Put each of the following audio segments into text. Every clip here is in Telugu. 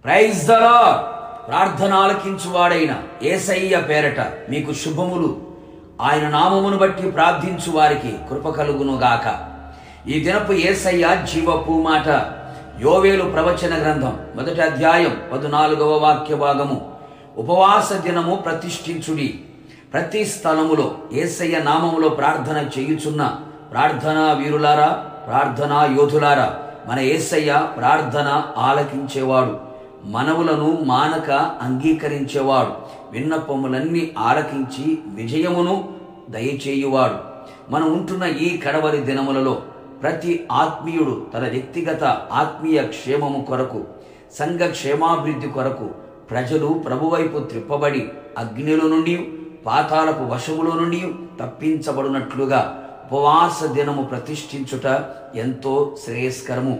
Praise the lord. ప్రార్థన ఆలకించువాడైన యేసయ్య పేరట మీకు శుభములు. ఆయన నామమును బట్టి ప్రార్థించు వారికి కృప కలుగునుగాక. ఈ దినపు యేసయ్య జీవపు మాట. యోవేలు ప్రవచన గ్రంథం 1వ అధ్యాయం 14వ వాక్య భాగము. ఉపవాస దినము ప్రతిష్ఠించుడి. ప్రతి స్థలములో యేసయ్య నామములో ప్రార్థన చేయుచున్న ప్రార్థనా వీరులారా, ప్రార్థనా యోధులారా, మన యేసయ్య ప్రార్థన ఆలకించేవాడు, మనవులను మానక అంగీకరించేవాడు, విన్నపములన్నీ ఆలకించి విజయమును దయచేయువాడు. మనం ఉంటున్న ఈ కడవరి దినములలో ప్రతి ఆత్మీయుడు తన వ్యక్తిగత ఆత్మీయ క్షేమము కొరకు, సంఘ క్షేమాభివృద్ధి కొరకు ప్రజలు ప్రభువైపు త్రిప్పబడి అగ్నిలో నుండి, పాతాళపు వశములో నుండి తప్పించబడినట్లుగా ఉపవాస దినము ప్రతిష్ఠించుట ఎంతో శ్రేయస్కరము.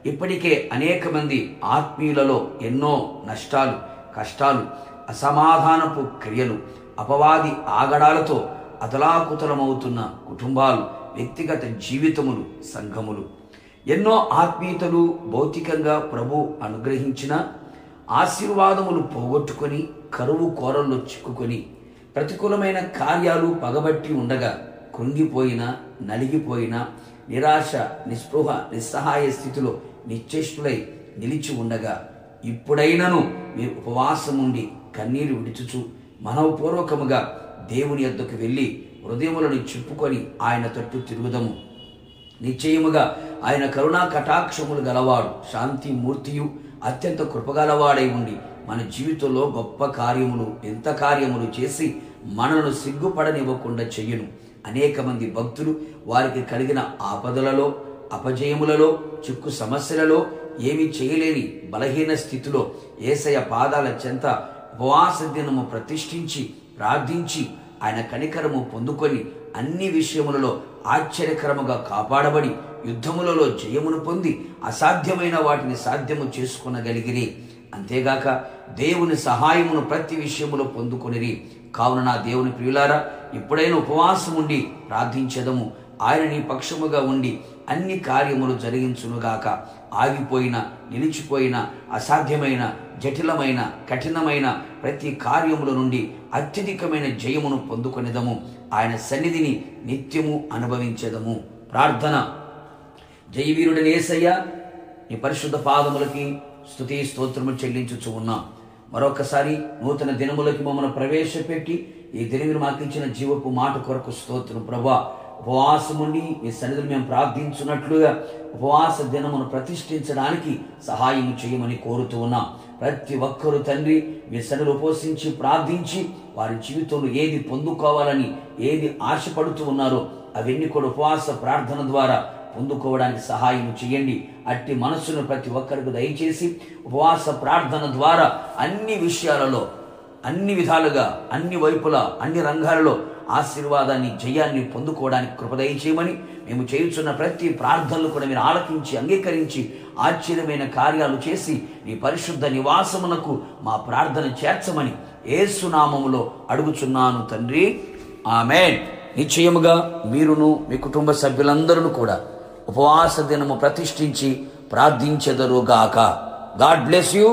ఇప్పటికే అనేక మంది ఆత్మీయులలో ఎన్నో నష్టాలు, కష్టాలు, అసమాధానపు క్రియలు, అపవాది ఆగడాలతో అతలాకుతలమవుతున్న కుటుంబాలు, వ్యక్తిగత జీవితములు, సంఘములు. ఎన్నో ఆత్మీయతలు భౌతికంగా ప్రభు అనుగ్రహించిన ఆశీర్వాదములు పోగొట్టుకొని కరువు కోరల్లో చిక్కుకొని ప్రతికూలమైన కార్యాలు పగబట్టి ఉండగా కృంగిపోయిన, నలిగిపోయిన, నిరాశ, నిస్పృహ, నిస్సహాయ స్థితిలో నిశ్చేష్టులై నిలిచి ఉండగా ఇప్పుడైనను మీరు ఉపవాసం ఉండి కన్నీరు విడుచుచు మనవపూర్వకముగా దేవుని యొద్దకు వెళ్ళి హృదయములను చెప్పుకొని ఆయన తట్టు తిరుగుదము. నిశ్చయముగా ఆయన కరుణా కటాక్షములు గలవాడు, శాంతి మూర్తియు, అత్యంత కృపగలవాడై ఉండి మన జీవితంలో గొప్ప కార్యములు, ఎంత కార్యములు చేసి మనలను సిగ్గుపడనివ్వకుండా చెయ్యును. అనేక మంది భక్తులు వారికి కలిగిన ఆపదలలో, అపజయములలో, చిక్కు సమస్యలలో ఏమీ చేయలేని బలహీన స్థితిలో యేసయ్య పాదాల చెంత ఉపవాస దినము ప్రతిష్ఠించి ప్రార్థించి ఆయన కనికరము పొందుకొని అన్ని విషయములలో ఆశ్చర్యకరముగా కాపాడబడి యుద్ధములలో జయమును పొంది అసాధ్యమైన వాటిని సాధ్యము చేసుకొనగలిగిరి. అంతేగాక దేవుని సహాయమును ప్రతి విషయములో పొందుకొనిరి. కావున నా దేవుని ప్రియులారా, ఇప్పుడైనా ఉపవాసం ఉండి ప్రార్థించెదము. ఆయన నీ పక్షముగా ఉండి అన్ని కార్యములు జరిగించునుగాక. ఆగిపోయిన, నిలిచిపోయిన, అసాధ్యమైన, జటిలమైన, కఠినమైన ప్రతి కార్యముల నుండి అత్యధికమైన జయమును పొందుకొనిదము. ఆయన సన్నిధిని నిత్యము అనుభవించెదము. ప్రార్థన. జయవీరుడైన యేసయ్య, నీ పరిశుద్ధ పాదములకి స్తుతి స్తోత్రము చెల్లించుచు ఉన్నాం. మరొకసారి నూతన దినములకి మమ్మల్ని ప్రవేశపెట్టి ఈ దినమును మాకు ఇచ్చిన జీవపు మాట కొరకు స్తోత్రం ప్రభా. ఉపవాసముండి మీ సన్నిధిని మేము ప్రార్థించున్నట్లుగా ఉపవాస దినమును ప్రతిష్ఠించడానికి సహాయం చేయమని కోరుతూ ఉన్నాం. ప్రతి ఒక్కరూ తండ్రి మీ సన్నిధిలో ఉపవసించి ప్రార్థించి వారి జీవితంలో ఏది పొందుకోవాలని, ఏది ఆశపడుతూ ఉన్నారో అవన్నీ కూడా ఉపవాస ప్రార్థన ద్వారా పొందుకోవడానికి సహాయం చేయండి. అట్టి మనస్సును ప్రతి ఒక్కరికి దయచేసి ఉపవాస ప్రార్థన ద్వారా అన్ని విషయాలలో, అన్ని విధాలుగా, అన్ని వైపులా, అన్ని రంగాలలో ఆశీర్వాదాన్ని, జయాన్ని పొందుకోవడానికి కృప దయచేయమని, మేము చేయుచున్న ప్రతి ప్రార్థనలు కూడా మీరు ఆలకించి అంగీకరించి ఆశ్చర్యమైన కార్యాలు చేసి నీ పరిశుద్ధ నివాసమునకు మా ప్రార్థన చేర్చమని యేసు నామములో అడుగుచున్నాను తండ్రి, ఆమేన్. నిశ్చయముగా మీరును మీ కుటుంబ సభ్యులందరూ కూడా ఉపవాస దినము ప్రతిష్ఠించి ప్రార్థించెదరుగాక. God bless you.